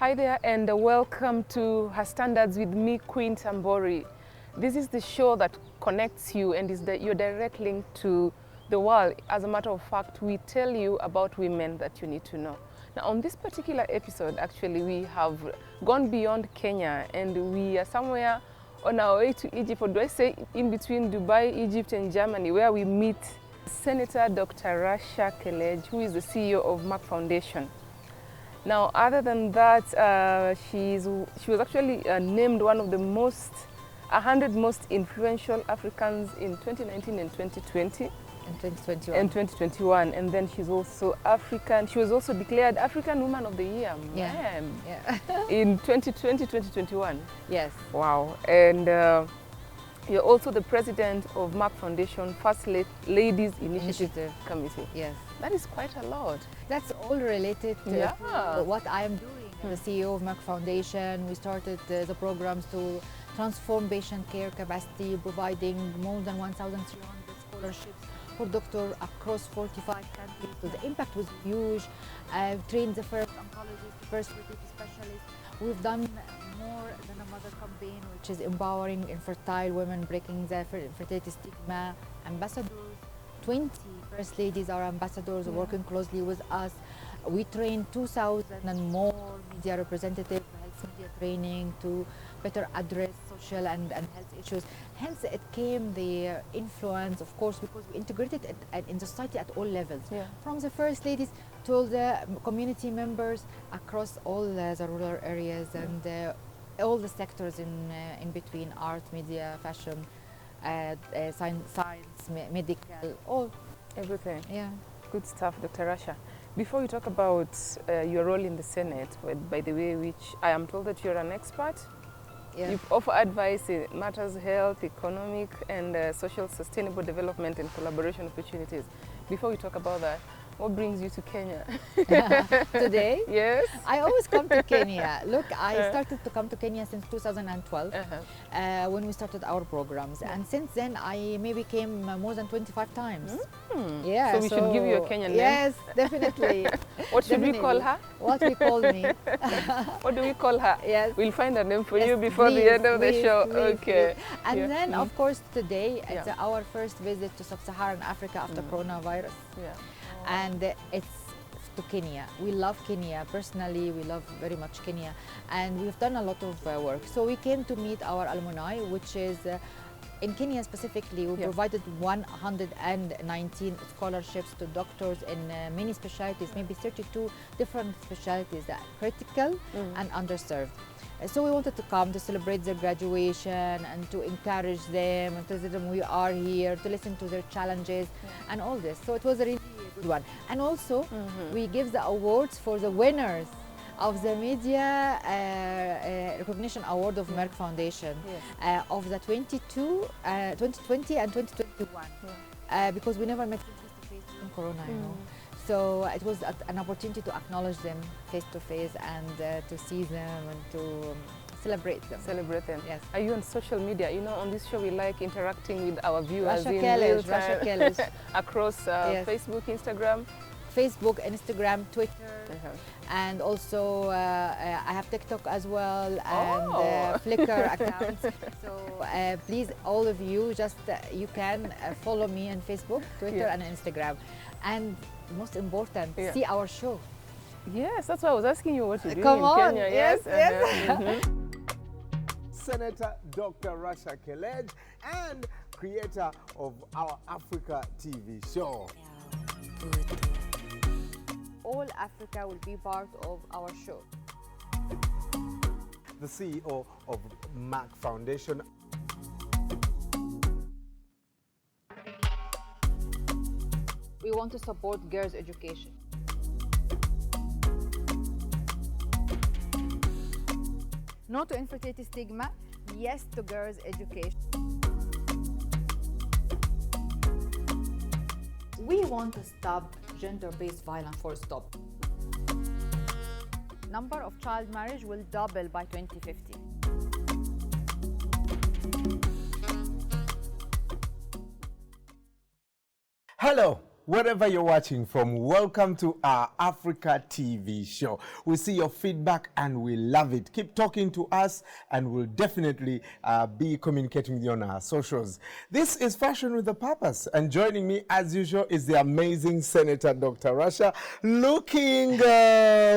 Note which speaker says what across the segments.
Speaker 1: Hi there and welcome to Her Standards with me, Queen Tambori. This is the show that connects you and is your direct link to the world. As a matter of fact, we tell you about women that you need to know. Now on this particular episode, actually, we have gone beyond Kenya and we are somewhere on our way to Egypt, or do I say in between Dubai, Egypt and Germany, where we meet Senator Dr. Rasha Kelej, who is the CEO of Mark Foundation. Now, other than that, she was actually named one of the 100 most influential Africans in 2019 and 2020.
Speaker 2: And 2021.
Speaker 1: And 2021. And then she's also African. She was also declared African Woman of the Year,
Speaker 2: Yeah.
Speaker 1: in 2020, 2021.
Speaker 2: Yes.
Speaker 1: Wow. And you're also the president of Mark Foundation First Ladies Initiative Committee.
Speaker 2: Yes.
Speaker 1: That is quite a lot.
Speaker 2: That's all related to what I am doing. The CEO of Mark Foundation, we started the programs to transform patient care capacity, providing more than 1,300 scholarships for doctors across 45 countries. So the impact was huge. I've trained the first oncologist, the first fertility specialist. We've done more than a mother campaign, which is empowering infertile women, breaking the fertility stigma. Ambassadors, 20 first ladies are ambassadors working closely with us. We train 2,000 and more media representatives, health media training to better address social and health issues. Hence, it came the influence, of course, because we integrated it in society at all levels, from the first ladies to the community members across all the rural areas and all the sectors in between: art, media, fashion, science, medical, all.
Speaker 1: Everything.
Speaker 2: Yeah.
Speaker 1: Good stuff, Dr. Rasha. Before we talk about your role in the Senate, by the way, which I am told that you're an expert, you offer advice in matters health, economic and social sustainable development and collaboration opportunities. Before we talk about that, what brings you to Kenya?
Speaker 2: Today?
Speaker 1: Yes.
Speaker 2: I always come to Kenya. Look, I started to come to Kenya since 2012 when we started our programs. And since then, I maybe came more than 25 times. Yeah.
Speaker 1: So we should give you a Kenyan name?
Speaker 2: Yes, definitely.
Speaker 1: What should we call her?
Speaker 2: What we call me.
Speaker 1: What do we call her?
Speaker 2: Yes.
Speaker 1: We'll find a name for you before the end of the show. Okay.
Speaker 2: And then, of course, today, it's our first visit to Sub-Saharan Africa after coronavirus.
Speaker 1: Yeah.
Speaker 2: And it's to Kenya. We love Kenya. Personally, we love very much Kenya. And we've done a lot of work. So we came to meet our alumni, which is in Kenya specifically. We provided 119 scholarships to doctors in many specialties, maybe 32 different specialties that are critical and underserved. So we wanted to come to celebrate their graduation and to encourage them and to tell them we are here, to listen to their challenges and all this. So it was a really good one. And also we give the awards for the winners of the Media Recognition Award of Merck Foundation of the 2020 and 2021 because we never met them face to face in Corona, you know. So it was an opportunity to acknowledge them face to face and to see them and to celebrate them.
Speaker 1: Celebrate them.
Speaker 2: Yes.
Speaker 1: Are you on social media? You know, on this show we like interacting with our viewers
Speaker 2: Rasha
Speaker 1: in
Speaker 2: Kelej,
Speaker 1: real time.
Speaker 2: Rasha Kelej.
Speaker 1: Across Facebook, Instagram.
Speaker 2: Facebook, Instagram, Twitter, and also I have TikTok as well and Flickr accounts. So please, all of you, just you can follow me on Facebook, Twitter, and Instagram. And most important, see our show.
Speaker 1: Yes, that's why I was asking you what you're doing
Speaker 2: Come
Speaker 1: in
Speaker 2: on.
Speaker 1: Kenya.
Speaker 2: Yes.
Speaker 3: Senator Dr. Rasha Kelej and creator of our Africa TV show.
Speaker 2: All Africa will be part of our show.
Speaker 3: The CEO of Mark Foundation.
Speaker 2: We want to support girls' education. No to infertility stigma, yes to girls' education. We want to stop gender-based violence, full stop. Number of child marriage will double by 2050.
Speaker 3: Hello, Wherever you're watching from, welcome to our Africa TV show. We see your feedback and we love it. Keep talking to us and we'll definitely be communicating with you on our socials. This is Fashion with a Purpose, and joining me as usual is the amazing Senator Dr. Rasha, looking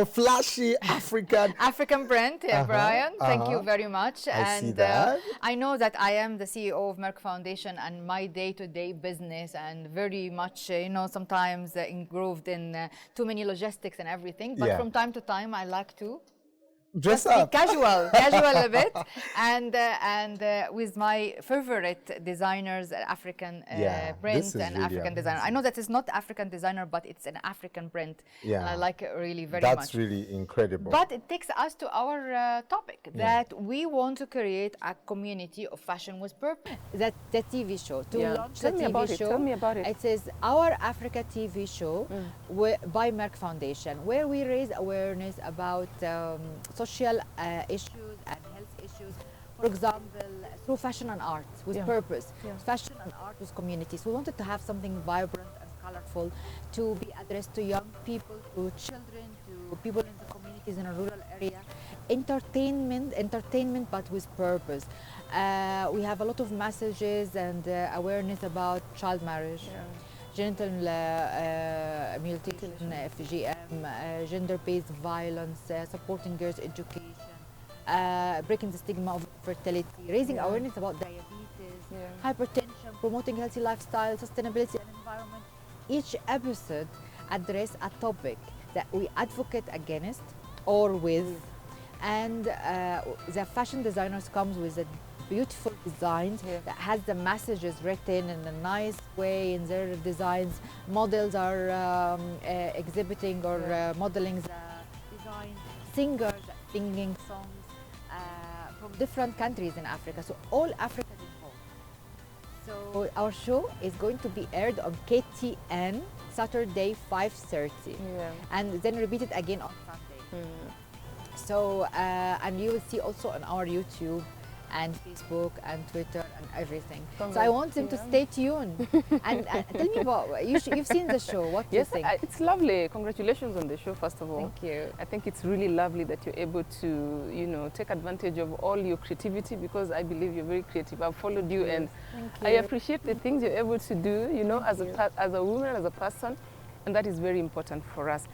Speaker 3: flashy
Speaker 2: African print, Brian. Thank you very much.
Speaker 3: I see that.
Speaker 2: I know that I am the CEO of Merck Foundation, and my day-to-day business, and very much, sometimes involved in too many logistics and everything. But from time to time, I like to
Speaker 3: dress up,
Speaker 2: casual a bit, and with my favorite designers, African print and
Speaker 3: really
Speaker 2: African designer. I know that it's not African designer, but it's an African print, and I like it really very much.
Speaker 3: That's really incredible.
Speaker 2: But it takes us to our topic, that we want to create a community of fashion with purpose. That the TV show, to launch the TV show.
Speaker 1: Tell me about it.
Speaker 2: It is our Africa TV show by Merck Foundation, where we raise awareness about social issues and health issues, for example, through fashion and art with purpose, fashion and art with communities. We wanted to have something vibrant and colorful to be addressed to young people, to children, to people in the communities in a rural area. Entertainment, but with purpose. We have a lot of messages and awareness about child marriage, genital mutilation, FGM, gender-based violence, supporting girls' education, breaking the stigma of fertility, raising awareness about diabetes, hypertension, promoting healthy lifestyle, sustainability and environment. Each episode addresses a topic that we advocate against or with, and the fashion designers comes with a beautiful designs that has the messages written in a nice way in their designs. Models are exhibiting or modeling the design. Singers singing songs from different countries in Africa. So all Africa is involved. So our show is going to be aired on KTN Saturday 5:30, and then repeated again on Sunday. So and you will see also on our YouTube and Facebook and Twitter and everything. So I want them to stay tuned. And tell me about, you've seen the show, what do you think?
Speaker 1: It's lovely. Congratulations on the show, first of all.
Speaker 2: Thank you.
Speaker 1: I think it's really lovely that you're able to, take advantage of all your creativity, because I believe you're very creative. I've followed you, and I appreciate the things you're able to do, as a woman, as a person, and that is very important for us.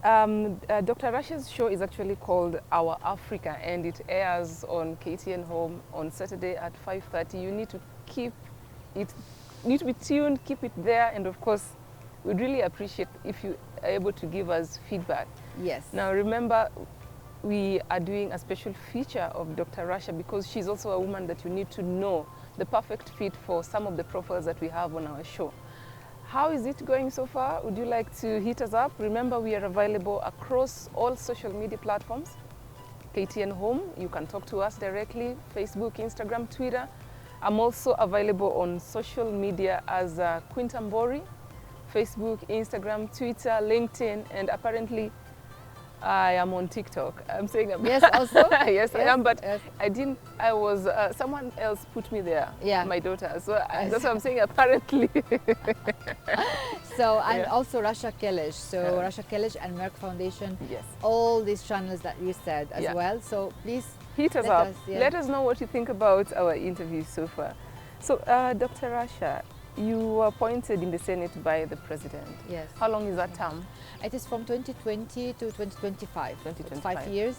Speaker 1: Dr. Rasha's show is actually called Our Africa, and it airs on KTN Home on Saturday at 5:30. You need to be tuned, keep it there, and of course, we'd really appreciate if you are able to give us feedback.
Speaker 2: Yes.
Speaker 1: Now remember, we are doing a special feature of Dr. Rasha because she's also a woman that you need to know, the perfect fit for some of the profiles that we have on our show. How is it going so far? Would you like to hit us up? Remember, we are available across all social media platforms. KTN Home, you can talk to us directly, Facebook, Instagram, Twitter. I'm also available on social media as Quintambori, Facebook, Instagram, Twitter, LinkedIn, and apparently I am on TikTok. I'm saying
Speaker 2: yes, also?
Speaker 1: Yes, I am, but I was, someone else put me there, my daughter. So that's what I'm saying, apparently.
Speaker 2: So, and also Rasha Kelej. So Rasha Kelej and Merck Foundation, all these channels that you said as well. So please
Speaker 1: hit us up. Let us know what you think about our interview so far. So Dr. Rasha, you were appointed in the Senate by the President.
Speaker 2: Yes.
Speaker 1: How long is that term?
Speaker 2: It is from 2020 to 2025. 5 years.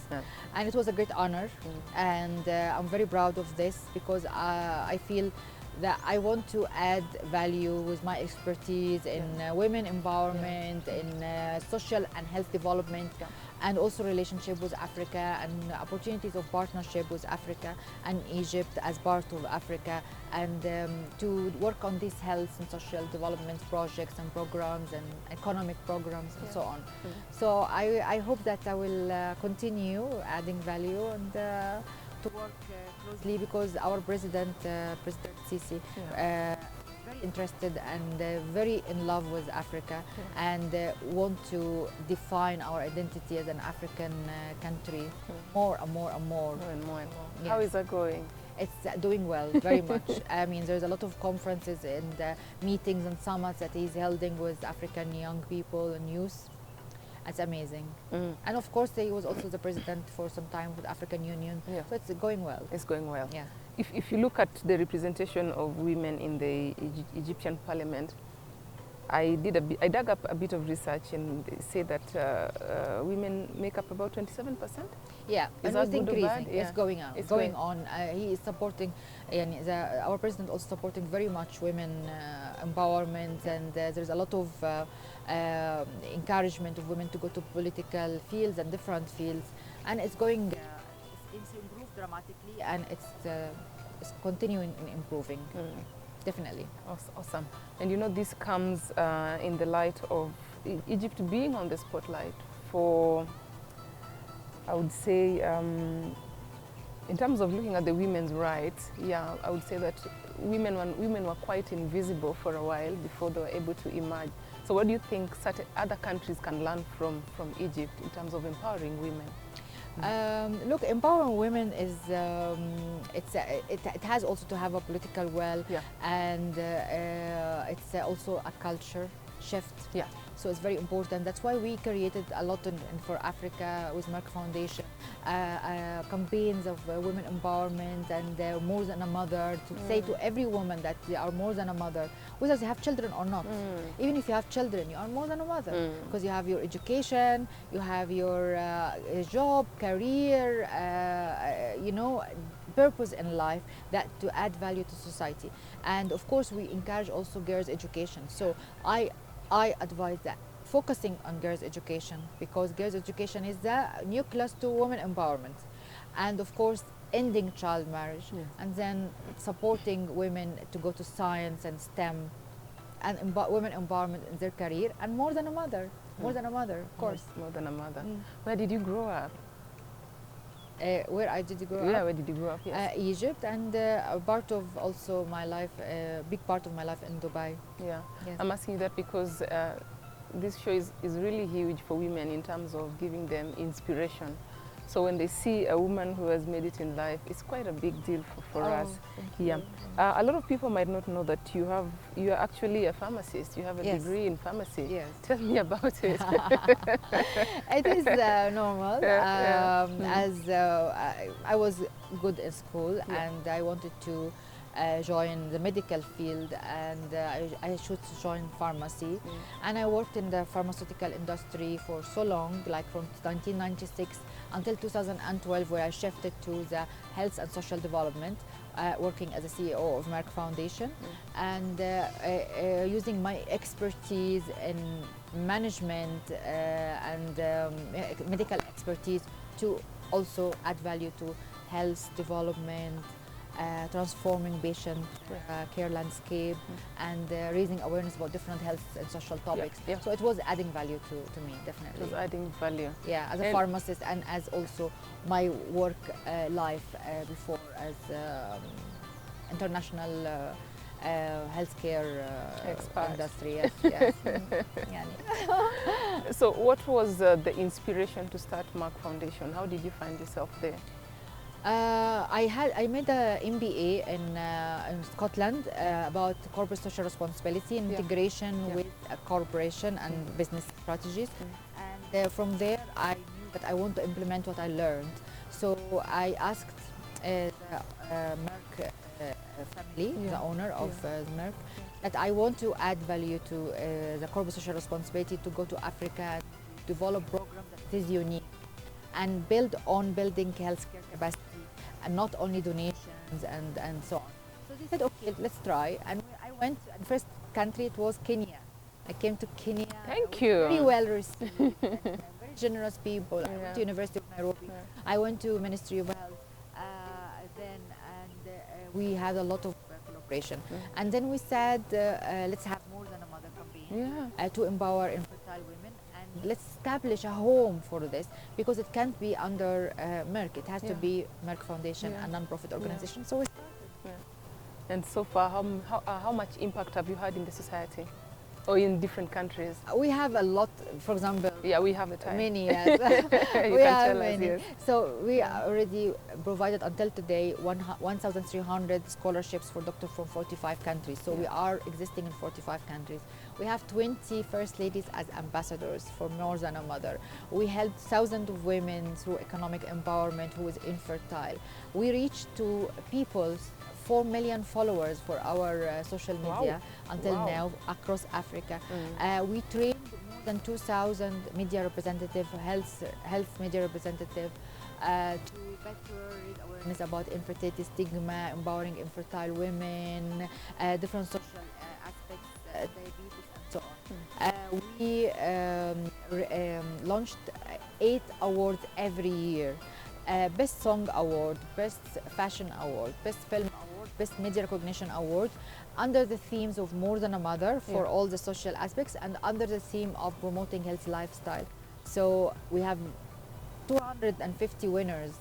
Speaker 2: And it was a great honor. And I'm very proud of this because I feel that I want to add value with my expertise in women empowerment, in social and health development, and also relationship with Africa and opportunities of partnership with Africa and Egypt as part of Africa, and to work on these health and social development projects and programs and economic programs and so on. So I hope that I will continue adding value and to work closely, because our President Sisi, very interested and very in love with Africa, and want to define our identity as an African country more and more and more.
Speaker 1: How is that going?
Speaker 2: It's doing well, very much. I mean, there's a lot of conferences and meetings and summits that he's holding with African young people and youth. It's amazing. And of course, he was also the president for some time with African Union.
Speaker 1: Yeah.
Speaker 2: So it's going well.
Speaker 1: It's going well.
Speaker 2: Yeah.
Speaker 1: If you look at the representation of women in the Egyptian parliament, I dug up a bit of research, and they say that women make up about 27%.
Speaker 2: Yeah,
Speaker 1: Is
Speaker 2: and
Speaker 1: that
Speaker 2: it's
Speaker 1: good or
Speaker 2: increasing.
Speaker 1: bad? Yeah.
Speaker 2: It's going on.
Speaker 1: It's
Speaker 2: going
Speaker 1: going-
Speaker 2: on. He is supporting, and our president also supporting very much women empowerment, and there's a lot of encouragement of women to go to political fields and different fields, and it's going. It's improved dramatically, and it's continuing in improving. Definitely.
Speaker 1: Awesome. And you know, this comes in the light of Egypt being on the spotlight for, I would say, in terms of looking at the women's rights, yeah, I would say that women were quite invisible for a while before they were able to emerge. So what do you think certain other countries can learn from Egypt in terms of empowering women?
Speaker 2: Look, empowering women is it has also to have a political will,
Speaker 1: Yeah.
Speaker 2: and it's also a culture shift.
Speaker 1: Yeah.
Speaker 2: So it's very important. That's why we created a lot for Africa with Merck Foundation, campaigns of women empowerment and more than a mother, to say to every woman that they are more than a mother, whether they have children or not. Even if you have children, you are more than a mother, because you have your education, you have your job, career, you know, purpose in life, that to add value to society. And of course, we encourage also girls' education. So I advise that focusing on girls' education, because girls' education is the nucleus to women empowerment, and of course ending child marriage, and then supporting women to go to science and STEM, and women empowerment in their career, and more than a mother, of course.
Speaker 1: More than a mother. Where did you grow up?
Speaker 2: Where I did grow
Speaker 1: Yeah,
Speaker 2: up?
Speaker 1: where did you grow up? Yes.
Speaker 2: Egypt, and a part of also my life, big part of my life in Dubai.
Speaker 1: Yeah.
Speaker 2: Yes.
Speaker 1: I'm asking you that because this show is really huge for women in terms of giving them inspiration. So when they see a woman who has made it in life, it's quite a big deal for us.
Speaker 2: Thank
Speaker 1: Yeah.
Speaker 2: you.
Speaker 1: A lot of people might not know that you are actually a pharmacist. You have a
Speaker 2: Yes.
Speaker 1: degree in pharmacy.
Speaker 2: Yes.
Speaker 1: Tell me about it.
Speaker 2: It is normal. As I was good in school, and I wanted to join the medical field, and I should join pharmacy. And I worked in the pharmaceutical industry for so long, like from 1996 until 2012, where I shifted to the health and social development, working as a CEO of Merck Foundation, and using my expertise in management and medical expertise to also add value to health development, transforming patient care landscape, and raising awareness about different health and social topics.
Speaker 1: Yeah.
Speaker 2: So it was adding value to me, definitely.
Speaker 1: It was adding value.
Speaker 2: Yeah, as a pharmacist, and as also my work life before as international healthcare
Speaker 1: Expert.
Speaker 2: industry. Yes, yes.
Speaker 1: So what was the inspiration to start Merck Foundation? How did you find yourself there?
Speaker 2: I made an MBA in Scotland about corporate social responsibility and integration with a corporation and business strategies. And from there, I knew that I want to implement what I learned. So I asked the Merck family, the owner of Merck, that I want to add value to the corporate social responsibility, to go to Africa and develop programs that is unique, and build on building healthcare capacity, and not only donations and so on. So they said, okay, let's try. And when I went, the first country, it was Kenya. I came to Kenya.
Speaker 1: Thank you.
Speaker 2: Very well received, and very generous people. I went to University of Nairobi. I went to Ministry of Health. We had a lot of collaboration. And then we said, let's have more than a mother campaign to empower infertile women. And let's establish a home for this, because it can't be under Merck. It has to be Merck Foundation, a non-profit organization. So we started.
Speaker 1: And so far, how much impact have you had in the society? or in different countries?
Speaker 2: We have a lot, for example.
Speaker 1: Yeah, we have the time.
Speaker 2: Many, yes.
Speaker 1: You
Speaker 2: We
Speaker 1: can
Speaker 2: have
Speaker 1: tell us,
Speaker 2: many.
Speaker 1: yes.
Speaker 2: So we already provided until today 1,300 scholarships for doctors from 45 countries. So we are existing in 45 countries. We have 20 first ladies as ambassadors for More Than a Mother. We helped thousands of women through economic empowerment who is infertile. We reach to people 4 million followers for our social media until now across Africa. We trained more than 2,000 media representative, health media representative, to better raise awareness about infertility stigma, empowering infertile women, different social aspects, diabetes, and so on. We launched 8 awards every year. Best Song Award, Best Fashion Award, Best Film Award, Best Media Recognition Award, under the themes of More Than a Mother for all the social aspects, and under the theme of promoting healthy lifestyle. So we have 250 winners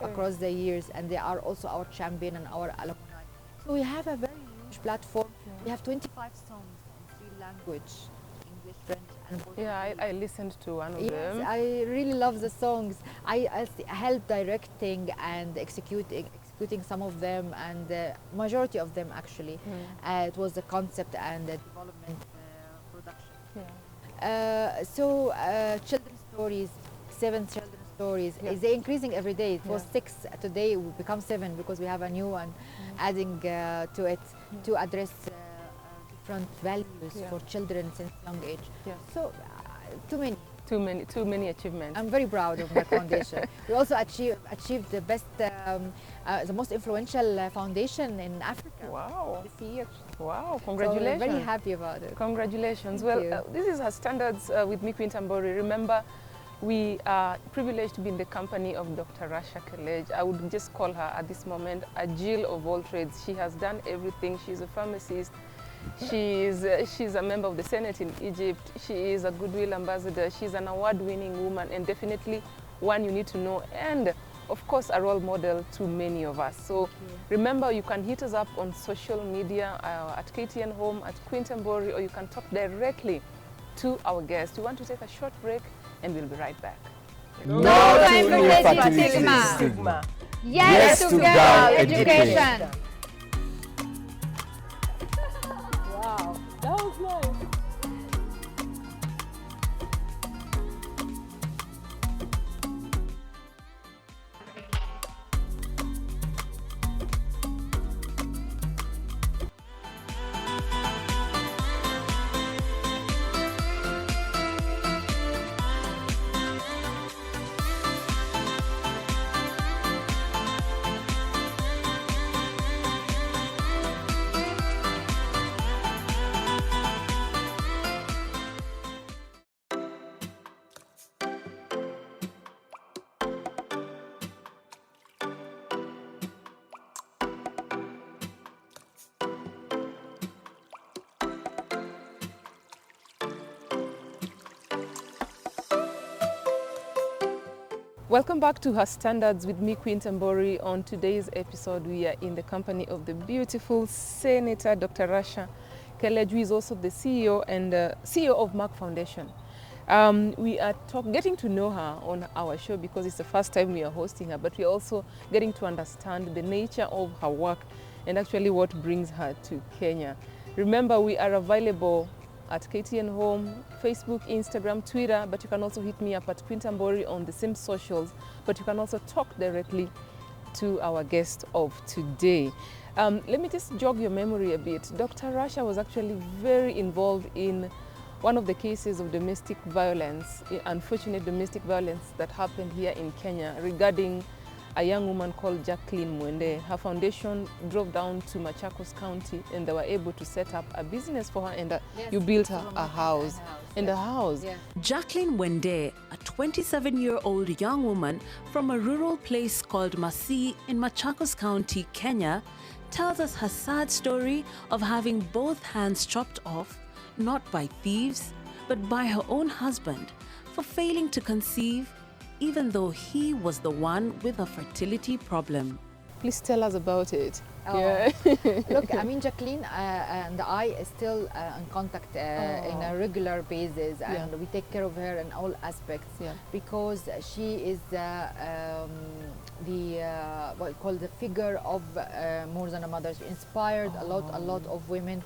Speaker 2: across the years, and they are also our champion and our alumni. So we have a very huge platform. We have 25 songs in 3 languages, English, French, and Portuguese.
Speaker 1: Yeah, I listened to one of them.
Speaker 2: Yes, I really love the songs. I helped directing and executing some of them, and the majority of them actually. It was the concept and the development production. Children's stories, 7 children's stories, is increasing every day. It was 6 today, we become 7 because we have a new one adding to it to address different values for children since young age. So too many achievements. I'm very proud of my foundation. We also achieved the best, the most influential foundation in Africa.
Speaker 1: Wow!
Speaker 2: This year.
Speaker 1: Wow! Congratulations!
Speaker 2: So we're very happy about it.
Speaker 1: Congratulations!
Speaker 2: Thank
Speaker 1: Well, this is Her Standards with me, Queen Tambori. Remember, we are privileged to be in the company of Dr. Rasha Kelej. I would just call her at this moment a Jill of all trades. She has done everything. She's a pharmacist. She's a member of the Senate in Egypt. She is a Goodwill ambassador. She's an award-winning woman, and definitely one you need to know, and of course a role model to many of us. So remember, you can hit us up on social media at KTN Home, at Queen Tambori, or you can talk directly to our guest. We want to take a short break, and we'll be right back.
Speaker 3: No to infertility
Speaker 4: stigma.
Speaker 2: Yes to girl education.
Speaker 4: Wow, that was nice.
Speaker 1: Welcome back to Her Standards with me, Queen Tambori. On today's episode, we are in the company of the beautiful Senator Dr. Rasha Kelej, who is also the CEO and CEO of Mark Foundation. We are getting to know her on our show because it's the first time we are hosting her, but we are also getting to understand the nature of her work and actually what brings her to Kenya. Remember, we are available at KTN Home, Facebook, Instagram, Twitter, but you can also hit me up at Queen Tambori on the same socials, but you can also talk directly to our guest of today. Let me just jog your memory a bit. Dr. Rasha was actually very involved in one of the cases of domestic violence, unfortunate domestic violence that happened here in Kenya regarding a young woman called Jacqueline Mwende. Her foundation drove down to Machakos County and they were able to set up a business for her, and you built her a house.
Speaker 5: Jacqueline Mwende, a 27-year-old young woman from a rural place called Masii in Machakos County, Kenya, tells us her sad story of having both hands chopped off, not by thieves, but by her own husband, for failing to conceive, even though he was the one with a fertility problem.
Speaker 1: Please tell us about it.
Speaker 2: Oh.
Speaker 1: Yeah.
Speaker 2: Look, I mean, Jacqueline and I is still in contact in a regular basis, and we take care of her in all aspects because she is what we call the figure of more than a mother. She inspired a lot of women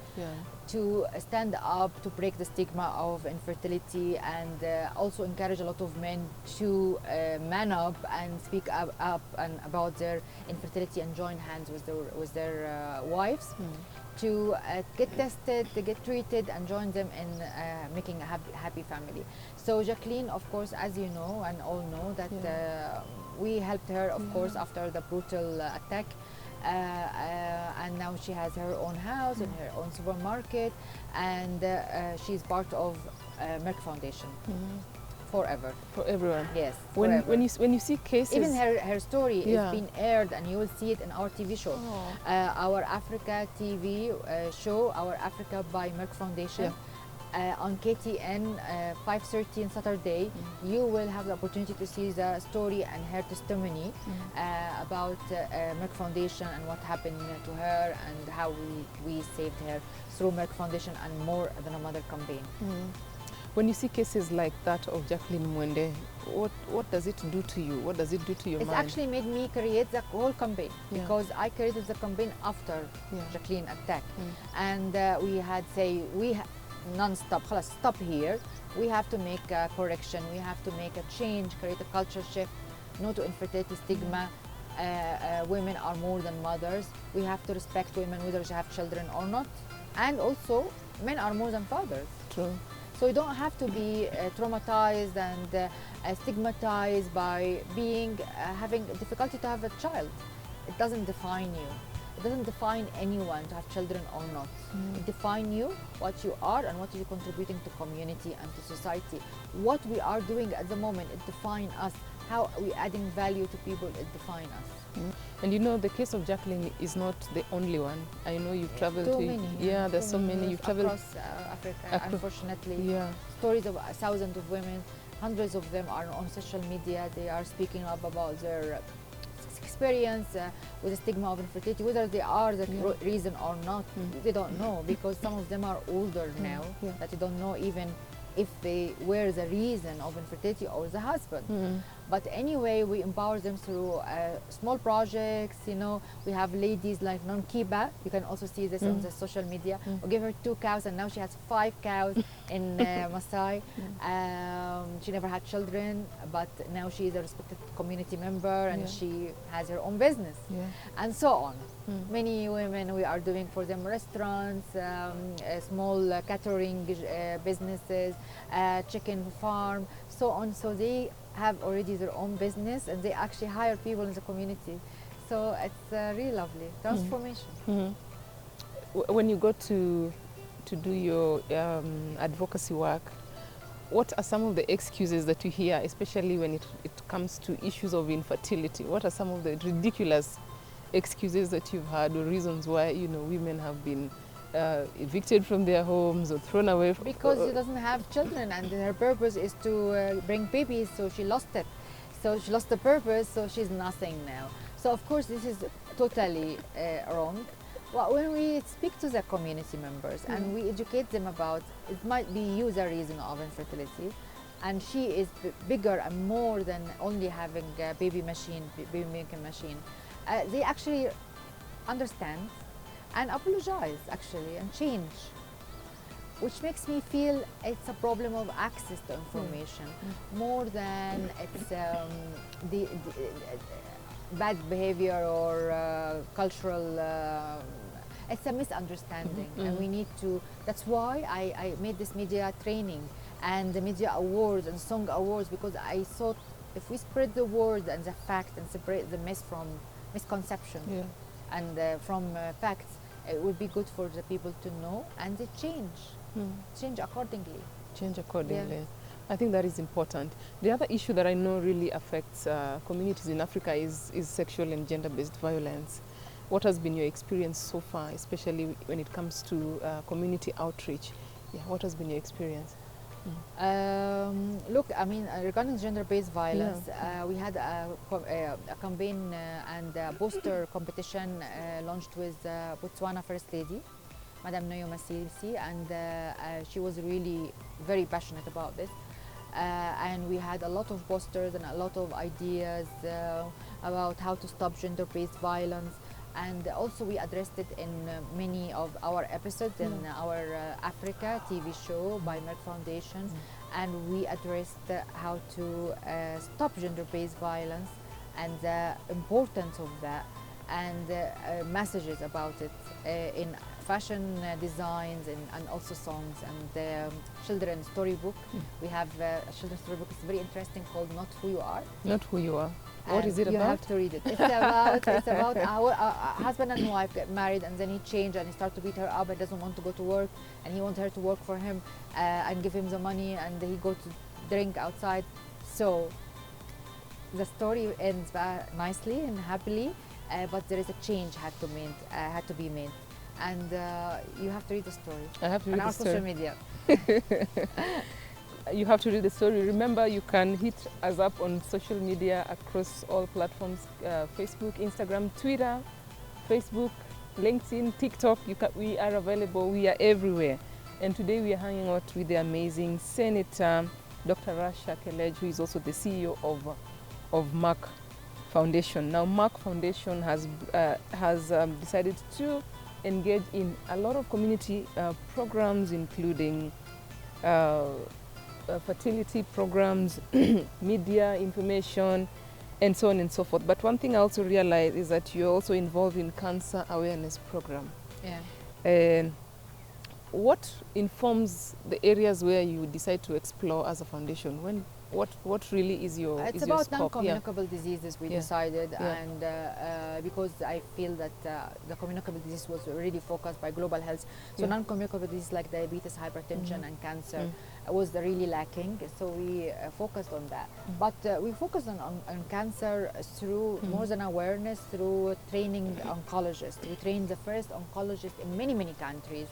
Speaker 2: to stand up to break the stigma of infertility, and also encourage a lot of men to man up and speak up and about their infertility and join hands with their wives to get tested, to get treated, and join them in making a happy family. So Jacqueline, of course, as you know and all know, that we helped her, of course, after the brutal attack. And now she has her own house and her own supermarket, and she's part of Merck Foundation forever.
Speaker 1: For everyone.
Speaker 2: Yes.
Speaker 1: When you see cases,
Speaker 2: even her story is being aired, and you will see it in our TV show, our Africa TV show, Our Africa by Merck Foundation. On KTN 5:30 on Saturday, you will have the opportunity to see the story and her testimony about Merck Foundation and what happened to her and how we saved her through Merck Foundation and More Than a Mother campaign.
Speaker 1: When you see cases like that of Jacqueline Mwende, what does it do to you? What does it do to your mind?
Speaker 2: It's actually made me create the whole campaign because I created the campaign after Jacqueline attack, and we had non-stop, stop here. We have to make a correction. We have to make a change, create a culture shift. No to infertility stigma. Women are more than mothers. We have to respect women whether they have children or not. And also, men are more than fathers.
Speaker 1: True.
Speaker 2: So you don't have to be traumatized and stigmatized by having difficulty to have a child. It doesn't define you. It doesn't define anyone to have children or not. It defines you, what you are, and what you're contributing to community and to society. What we are doing at the moment, it defines us. How we adding value to people, it defines us.
Speaker 1: And you know, the case of Jacqueline is not the only one. I know you've traveled to
Speaker 2: many.
Speaker 1: Yeah, there's so many. You've traveled
Speaker 2: across Africa, unfortunately. Stories of thousands of women, hundreds of them are on social media. They are speaking up about their experience with the stigma of infertility, whether they are the reason or not. They don't know, because some of them are older now, that you don't know even if they were the reason of infertility or the husband. But anyway, we empower them through small projects. You know, we have ladies like Kiba. You can also see this on the social media. We gave her 2 cows, and now she has 5 cows in Masai. She never had children, but now she is a respected community member, and she has her own business, and so on. Many women, we are doing for them restaurants, small catering businesses, chicken farm, so on. So they have already their own business, and they actually hire people in the community. So it's really lovely transformation.
Speaker 1: When you go to do your advocacy work, what are some of the excuses that you hear, especially when it comes to issues of infertility? What are some of the ridiculous excuses that you've heard, or reasons why, you know, women have been evicted from their homes or thrown away?
Speaker 2: Because she doesn't have children, and her purpose is to bring babies, so she lost it. So she lost the purpose, so she's nothing now. So of course this is totally wrong. Well, when we speak to the community members and we educate them about, it might be you the reason of infertility, and she is bigger and more than only having a baby making machine. They actually understand and apologize, actually, and change, which makes me feel it's a problem of access to information more than it's the bad behavior or cultural. It's a misunderstanding, and we need to. That's why I made this media training and the media awards and song awards, because I thought if we spread the word and the fact and separate the myth from misconception and from facts, it would be good for the people to know, and they change accordingly.
Speaker 1: Change accordingly. I think that is important. The other issue that I know really affects communities in Africa is sexual and gender-based violence. What has been your experience so far, especially when it comes to community outreach? What has been your experience?
Speaker 2: Look, I mean, regarding gender-based violence, we had a campaign and a poster competition launched with Botswana First Lady, Madam Noyo Masisi, and she was really very passionate about this. And we had a lot of posters and a lot of ideas about how to stop gender-based violence. And also we addressed it in many of our episodes in our Africa TV show by Merck Foundation. And we addressed how to stop gender-based violence and the importance of that, and messages about it in fashion designs and also songs and children's storybook. We have a children's storybook. It's very interesting, called Not Who You Are.
Speaker 1: Not Who You Are. What is it
Speaker 2: you
Speaker 1: about?
Speaker 2: You have to read it. It's about our husband and wife get married, and then he changed and he started to beat her up and doesn't want to go to work, and he wants her to work for him and give him the money, and he go to drink outside. So the story ends nicely and happily, but there is a change had to be made, and you have to read the story.
Speaker 1: I have to read
Speaker 2: on our
Speaker 1: the story.
Speaker 2: social media.
Speaker 1: You have to read the story. Remember, you can hit us up on social media across all platforms, Facebook, Instagram, Twitter, Facebook, LinkedIn, TikTok. We are available. We are everywhere. And today we are hanging out with the amazing Senator, Dr. Rasha Kelej, who is also the CEO of Merck Foundation. Now, Merck Foundation has decided to engage in a lot of community programs, including fertility programs, media information, and so on and so forth. But one thing I also realized is that you're also involved in cancer awareness program.
Speaker 2: Yeah.
Speaker 1: And what informs the areas where you decide to explore as a foundation? What really is your
Speaker 2: It's
Speaker 1: is
Speaker 2: about
Speaker 1: your scope?
Speaker 2: non-communicable diseases we decided,
Speaker 1: Yeah.
Speaker 2: and because I feel that the communicable disease was really focused by global health. So non-communicable diseases like diabetes, hypertension, and cancer was really lacking. So we focused on that. But we focused on cancer through more than awareness, through training oncologists. We trained the first oncologist in many countries,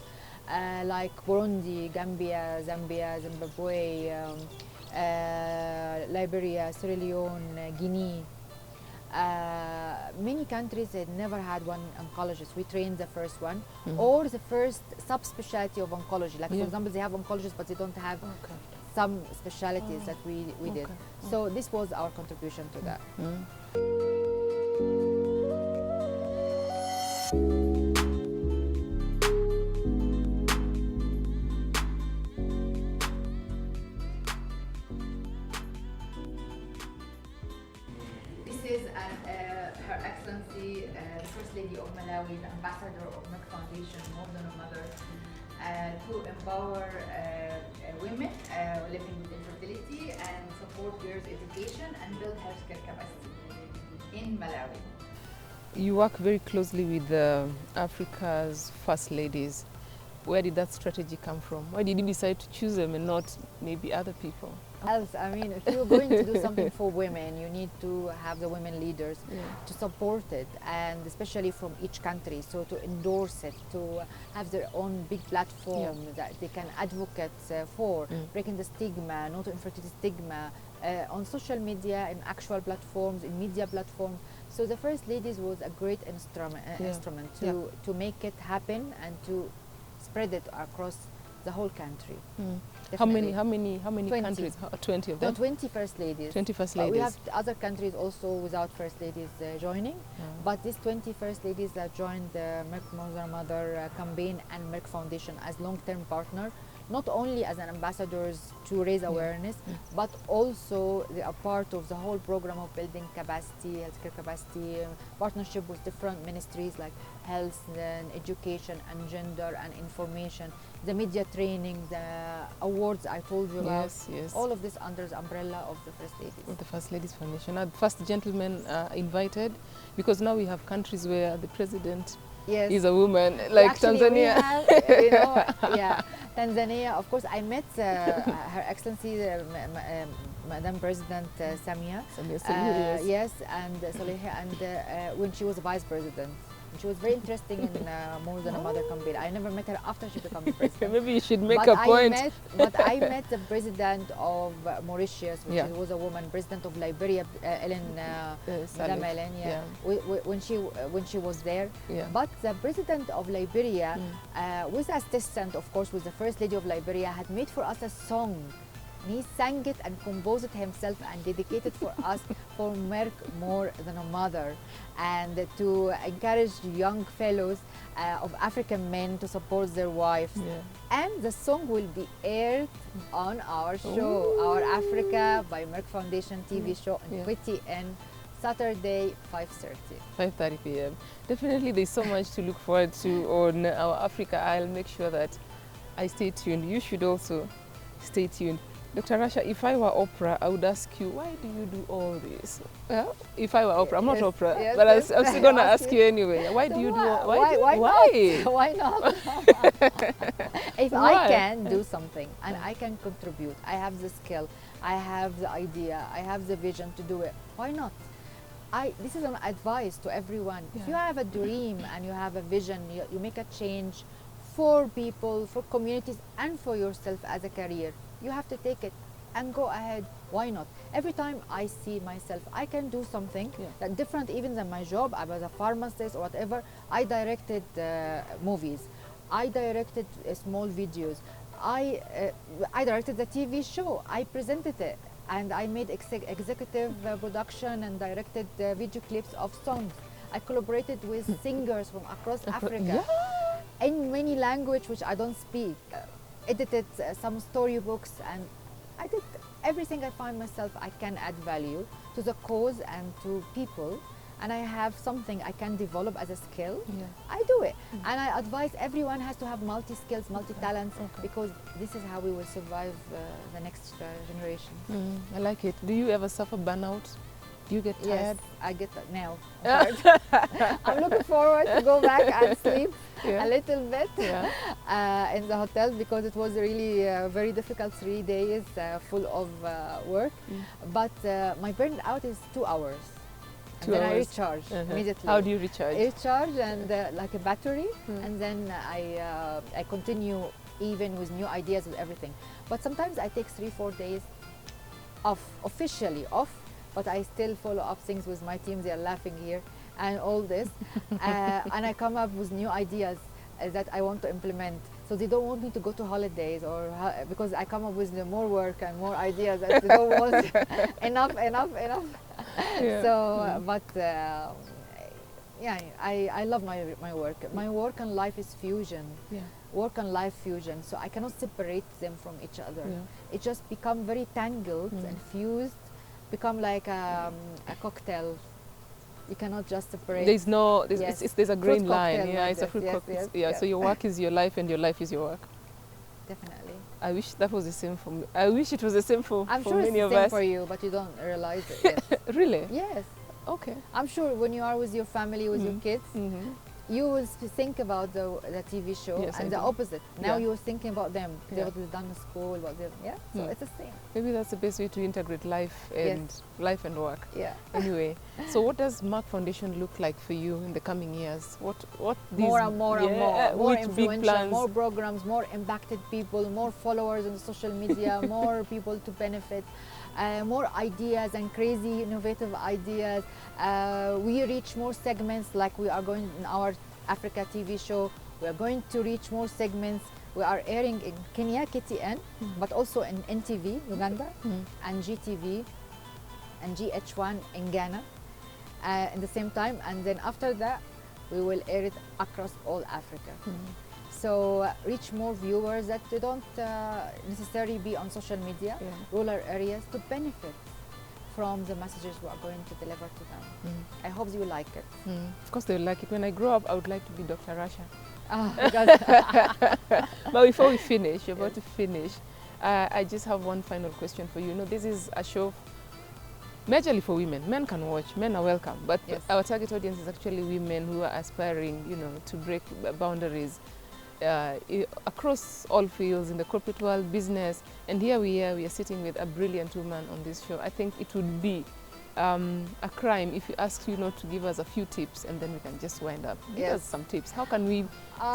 Speaker 2: like Burundi, Gambia, Zambia, Zimbabwe, Liberia, Sierra Leone, Guinea. Many countries had never had one oncologist. We trained the first one, or the first subspecialty of oncology. Like, for example, they have oncologists, but they don't have some specialties that we did. So this was our contribution to that. This is Her Excellency, the First Lady of Malawi, the Ambassador of Merck Foundation, more than a mother, to empower women living with infertility and support girls' education and build healthcare capacity in Malawi.
Speaker 1: You work very closely with Africa's first ladies. Where did that strategy come from? Why did you decide to choose them and not maybe other people?
Speaker 2: Else, I mean, if you're going to do something for women, you need to have the women leaders to support it, and especially from each country. So to endorse it, to have their own big platform that they can advocate for, breaking the stigma, not infertility stigma, on social media, in actual platforms, in media platforms. So the First Ladies was a great instrument to make it happen and to spread it across the whole country.
Speaker 1: How many
Speaker 2: 20.
Speaker 1: countries? 20 of them?
Speaker 2: No, 20 First Ladies.
Speaker 1: 20 First Ladies.
Speaker 2: We have other countries also without First Ladies joining, but these 20 First Ladies that joined the Merck Mother campaign and Merck Foundation as long-term partner, not only as an ambassadors to raise awareness, but also they are part of the whole program of building capacity, healthcare capacity, partnership with different ministries like health and education and gender and information, the media training, the awards I told you about. All of this under the umbrella of the First Ladies.
Speaker 1: Of the First Ladies Foundation. Are the first gentlemen invited? Because now we have countries where the president is a woman, like
Speaker 2: actually,
Speaker 1: Tanzania.
Speaker 2: We have, Tanzania. Of course, I met Her Excellency, Madam President Samia.
Speaker 1: Samia Suluhu,
Speaker 2: yes, and Saleha, and when she was Vice President. She was very interesting in More Than a Mother Can Be. I never met her after she became president.
Speaker 1: Maybe you should make
Speaker 2: But
Speaker 1: a point.
Speaker 2: But I met the president of Mauritius, which
Speaker 1: Yeah.
Speaker 2: was a woman, president of Liberia, Ellen, Madame
Speaker 1: Saleh.
Speaker 2: Ellen,
Speaker 1: Yeah.
Speaker 2: when she was there.
Speaker 1: Yeah.
Speaker 2: But the president of Liberia, with assistant, of course, with the first lady of Liberia, had made for us a song. He sang it and composed it himself and dedicated for us for Merck More Than a Mother, and to encourage young fellows of African men to support their wives.
Speaker 1: Yeah.
Speaker 2: And the song will be aired on our show, Our Africa by Merck Foundation TV show on
Speaker 1: Yeah.
Speaker 2: KTN, Saturday, 5:30.
Speaker 1: 5:30 p.m. Definitely, there's so much to look forward to on our Africa. I'll make sure that I stay tuned. You should also stay tuned. Dr. Rasha, if I were Oprah, I would ask you, why do you do all this? If I were Oprah, I'm not
Speaker 2: Yes,
Speaker 1: Oprah,
Speaker 2: yes,
Speaker 1: but
Speaker 2: yes.
Speaker 1: I'm still going to
Speaker 2: Ask
Speaker 1: ask
Speaker 2: you.
Speaker 1: you anyway. Why do
Speaker 2: So
Speaker 1: you do
Speaker 2: why,
Speaker 1: all?
Speaker 2: why not? Why not? If
Speaker 1: Why?
Speaker 2: I can do something and I can contribute, I have the skill, I have the idea, I have the vision to do it, why not? This is an advice to everyone. If
Speaker 1: Yeah.
Speaker 2: you have a dream and you have a vision, you make a change for people, for communities, and for yourself as a career, you have to take it and go ahead. Why not? Every time I see myself, I can do something that different even than my job. I was a pharmacist or whatever. I directed movies. I directed small videos. I directed the TV show. I presented it. And I made executive production and directed video clips of songs. I collaborated with singers from across Africa in many languages which I don't speak. Edited some storybooks, and I did everything I find myself I can add value to the cause and to people, and I have something I can develop as a skill. I do it. And I advise everyone has to have multi-skills, multi-talents, because this is how we will survive the next generation.
Speaker 1: I like it. Do you ever suffer burnout? Do you get tired?
Speaker 2: Yes, I get that now. I'm looking forward to go back and sleep a little bit in the hotel, because it was really very difficult 3 days full of work. But my burnout is 2 hours. And then I recharge immediately.
Speaker 1: How do you recharge?
Speaker 2: I recharge and like a battery, and then I continue even with new ideas with everything. But sometimes I take 3-4 days off, officially off, but I still follow up things with my team. They are laughing here and all this. And I come up with new ideas that I want to implement. So they don't want me to go to holidays, or because I come up with more work and more ideas that they don't want. enough. So, but yeah, I love my work. My work and life is fusion. Work and life fusion. So I cannot separate them from each other. It just become very tangled and fused, become like a cocktail. You cannot just separate.
Speaker 1: There's no, there's a green
Speaker 2: Fruit
Speaker 1: line.
Speaker 2: cocktail
Speaker 1: Yeah,
Speaker 2: like
Speaker 1: it's a
Speaker 2: this.
Speaker 1: fruit
Speaker 2: Yes,
Speaker 1: cocktail.
Speaker 2: yes,
Speaker 1: So your work is your life and your life is your work.
Speaker 2: Definitely.
Speaker 1: I wish that was the same for me. I wish it was the same for
Speaker 2: I'm sure it's
Speaker 1: many
Speaker 2: the
Speaker 1: of
Speaker 2: same
Speaker 1: us.
Speaker 2: for you, but you don't realize it yet.
Speaker 1: Really?
Speaker 2: Yes.
Speaker 1: Okay.
Speaker 2: I'm sure when you are with your family, with your kids, you will think about the TV show,
Speaker 1: Yes,
Speaker 2: and
Speaker 1: I
Speaker 2: the
Speaker 1: do.
Speaker 2: opposite. Now you're thinking about them,
Speaker 1: Yeah.
Speaker 2: what they've done in school, what they've, so it's the same.
Speaker 1: Maybe that's the best way to integrate life and life and work.
Speaker 2: Yeah.
Speaker 1: Anyway, so what does Merck Foundation look like for you in the coming years? What these
Speaker 2: More and more and more. More
Speaker 1: which big
Speaker 2: influential,
Speaker 1: plans?
Speaker 2: more programs, more impacted people, more followers on social media, more people to benefit, more ideas and crazy innovative ideas. We reach more segments, like we are going in our Africa TV show. We are going to reach more segments. We are airing in Kenya, KTN, but also in NTV, Uganda, and GTV and GH1 in Ghana at the same time. And then after that, we will air it across all Africa. So reach more viewers that they don't necessarily be on social media, rural areas, to benefit from the messages we are going to deliver to them. I hope you like it.
Speaker 1: Of course they'll like it. When I grow up, I would like to be Dr. Rasha. But before we finish, you're about to finish, I just have one final question for you. You know, this is a show majorly for women. Men can watch, men are welcome, but our target audience is actually women who are aspiring, you know, to break boundaries across all fields in the corporate world, business. And here we are sitting with a brilliant woman on this show. I think it would be a crime if you ask you to give us a few tips and then we can just wind up. Give us some tips. How can we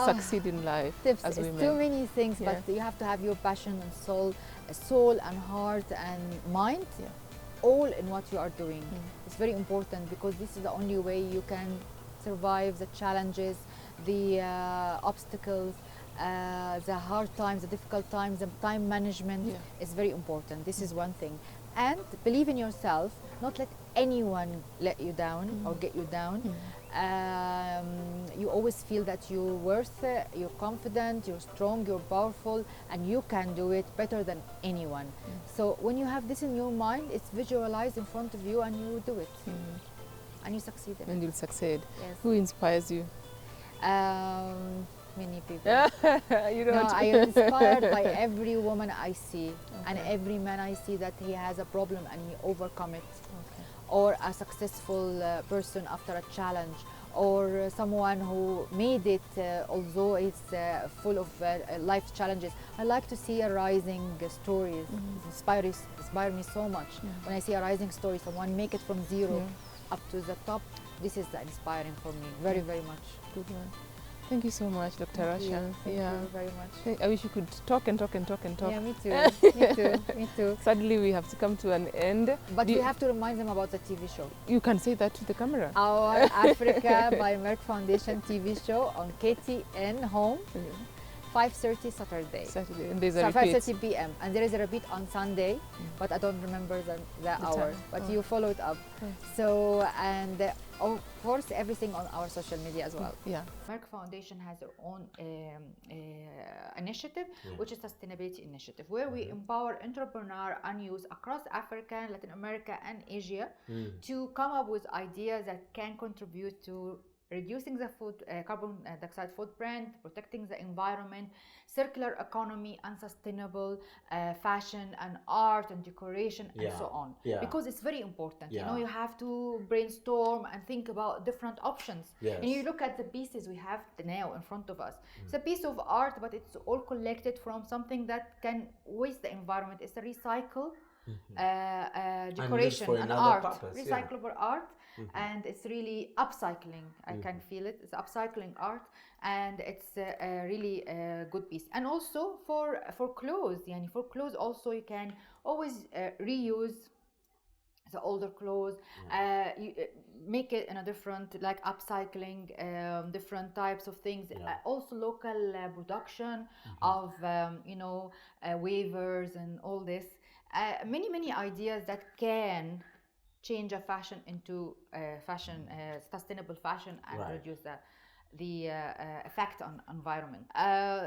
Speaker 1: succeed in life
Speaker 2: tips,
Speaker 1: as women?
Speaker 2: Too many things, but you have to have your passion and soul and heart and mind all in what you are doing. It's very important because this is the only way you can survive the challenges, the obstacles, the hard times, the difficult times. The time management is very important. This is one thing. And believe in yourself, not let anyone let you down or get you down. You always feel that you're worth it, you're confident, you're strong, you're powerful, and you can do it better than anyone. So when you have this in your mind, it's visualized in front of you and you do it. And you succeed in it.
Speaker 1: And you'll succeed.
Speaker 2: Yes.
Speaker 1: Who inspires you?
Speaker 2: Many people.
Speaker 1: You know,
Speaker 2: I am inspired by every woman I see and every man I see that he has a problem and he overcome it. Or a successful person after a challenge, or someone who made it although it's full of life challenges. I like to see a rising stories. It inspire me so much. When I see a rising story, someone make it from zero up to the top, this is inspiring for me very, very much.
Speaker 1: Good one. Thank you so much, Dr. Rasha.
Speaker 2: Thank you very much.
Speaker 1: I wish you could talk and talk and talk and talk.
Speaker 2: Yeah, me too. Me too. Me too.
Speaker 1: Sadly, we have to come to an end.
Speaker 2: But we have to remind them about the TV show.
Speaker 1: You can say that to the camera.
Speaker 2: Our Africa by Merck Foundation TV show on KTN Home, 5:30 Saturday.
Speaker 1: And there's a repeat.
Speaker 2: 5:30 p.m. And there is a repeat on Sunday, but I don't remember the hour. But you follow it up. So, and of course, everything on our social media as well.
Speaker 1: Yeah.
Speaker 2: Merck Foundation has their own initiative, which is sustainability initiative, where we empower entrepreneurs and youth across Africa, Latin America, and Asia to come up with ideas that can contribute to reducing the carbon dioxide footprint, protecting the environment, circular economy, and sustainable fashion and art and decoration and so on. Because it's very important. You know, you have to brainstorm and think about different options. And you look at the pieces we have now in front of us. It's a piece of art, but it's all collected from something that can waste the environment. It's a recycle decoration and art, recyclable art. And it's really upcycling. I can feel it. It's upcycling art, and it's a really good piece. And also for clothes, for clothes also you can always reuse the older clothes, you, make it in a different, like upcycling different types of things. Also local production of waivers and all this. Many ideas that can change a fashion into sustainable fashion and reduce the effect on environment.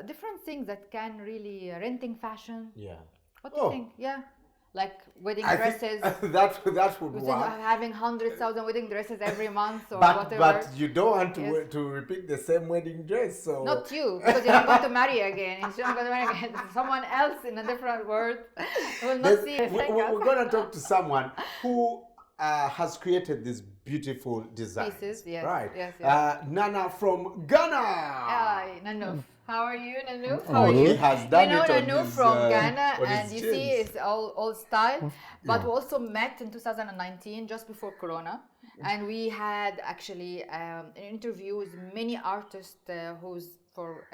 Speaker 2: Different things that can really renting fashion. What do you think? Like wedding dresses.
Speaker 3: That would work.
Speaker 2: Having 100,000 wedding dresses every month or whatever.
Speaker 3: But you don't want to repeat the same wedding dress. So
Speaker 2: not you, because you're not going to marry again. You're not going to marry again. Someone else in a different world will not see it.
Speaker 3: We're going to talk to someone who has created this beautiful design.
Speaker 2: Pieces, yes.
Speaker 3: Right.
Speaker 2: Yes.
Speaker 3: Nana from Ghana.
Speaker 2: Hi, Nanu. How are you, Nanu?
Speaker 3: How are you? He has done
Speaker 2: it on Nanu
Speaker 3: his,
Speaker 2: from Ghana, and you
Speaker 3: jeans.
Speaker 2: see it's all style. But we also met in 2019, just before Corona, and we had actually an interview with many artists who's for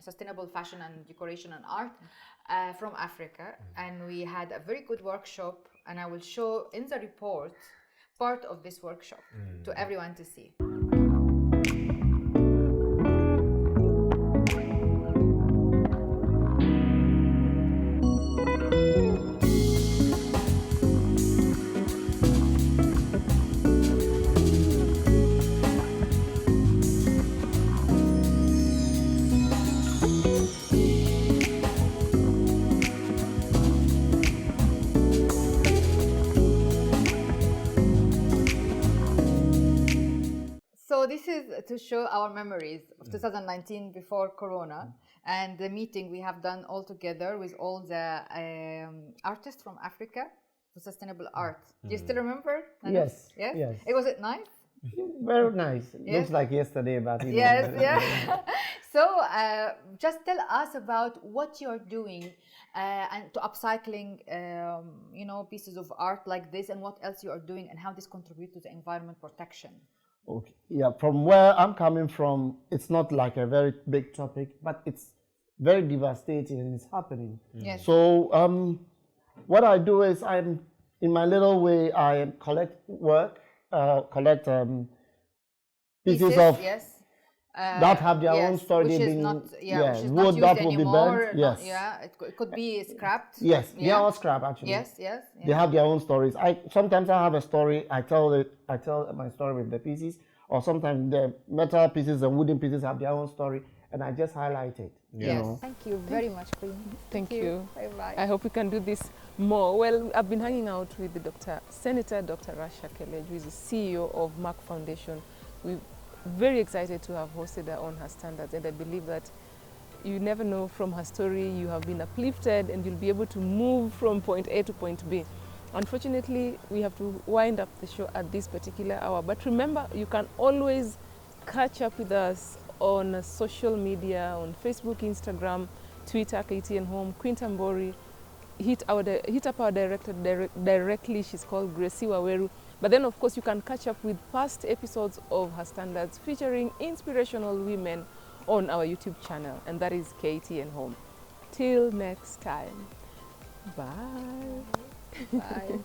Speaker 2: sustainable fashion and decoration and art from Africa, and we had a very good workshop, and I will show in the report part of this workshop to everyone to see. So this is to show our memories of 2019 before Corona and the meeting we have done all together with all the artists from Africa for sustainable art. Do you still remember?
Speaker 6: Yes.
Speaker 2: Yes. It was it nice?
Speaker 6: Very nice.
Speaker 2: Yes.
Speaker 6: Looks like yesterday, but
Speaker 2: Yes. Yeah. So just tell us about what you're doing and to upcycling, you know, pieces of art like this, and what else you are doing, and how this contributes to the environment protection.
Speaker 6: Okay. Yeah, from where I'm coming from, it's not like a very big topic, but it's very devastating and it's happening.
Speaker 2: Yes.
Speaker 6: So what I do is I'm, in my little way, I collect work, collect pieces of
Speaker 2: yes.
Speaker 6: that have their own story.
Speaker 2: Which
Speaker 6: They've
Speaker 2: is
Speaker 6: been,
Speaker 2: not,
Speaker 6: yeah,
Speaker 2: which is
Speaker 6: wood
Speaker 2: not used
Speaker 6: that will be
Speaker 2: anymore.
Speaker 6: burnt. Yes.
Speaker 2: Yeah, it could be scrapped.
Speaker 6: Yes, they
Speaker 2: Yeah.
Speaker 6: are all scrap actually.
Speaker 2: Yes, yes.
Speaker 6: They have their own stories. Sometimes I have a story. I tell my story with the pieces, or sometimes the metal pieces and wooden pieces have their own story, and I just highlight it.
Speaker 2: Yes.
Speaker 6: You know?
Speaker 2: Thank you very much, Queen.
Speaker 1: Thank you.
Speaker 2: Bye bye.
Speaker 1: I hope we can do this more. Well, I've been hanging out with the Senator Dr. Rasha Kelej, who is the CEO of Mark Foundation. We're very excited to have hosted her on her standards, and I believe that you never know, from her story you have been uplifted and you'll be able to move from point A to point B. Unfortunately, we have to wind up the show at this particular hour, but remember, you can always catch up with us on social media, on Facebook, Instagram, Twitter, KTN Home, Queen Tambori. Hit up our director directly. She's called Gracie Waweru. But then, of course, you can catch up with past episodes of Her Standards featuring inspirational women on our YouTube channel, and that is KTN Home. Till next time. Bye.
Speaker 2: Bye.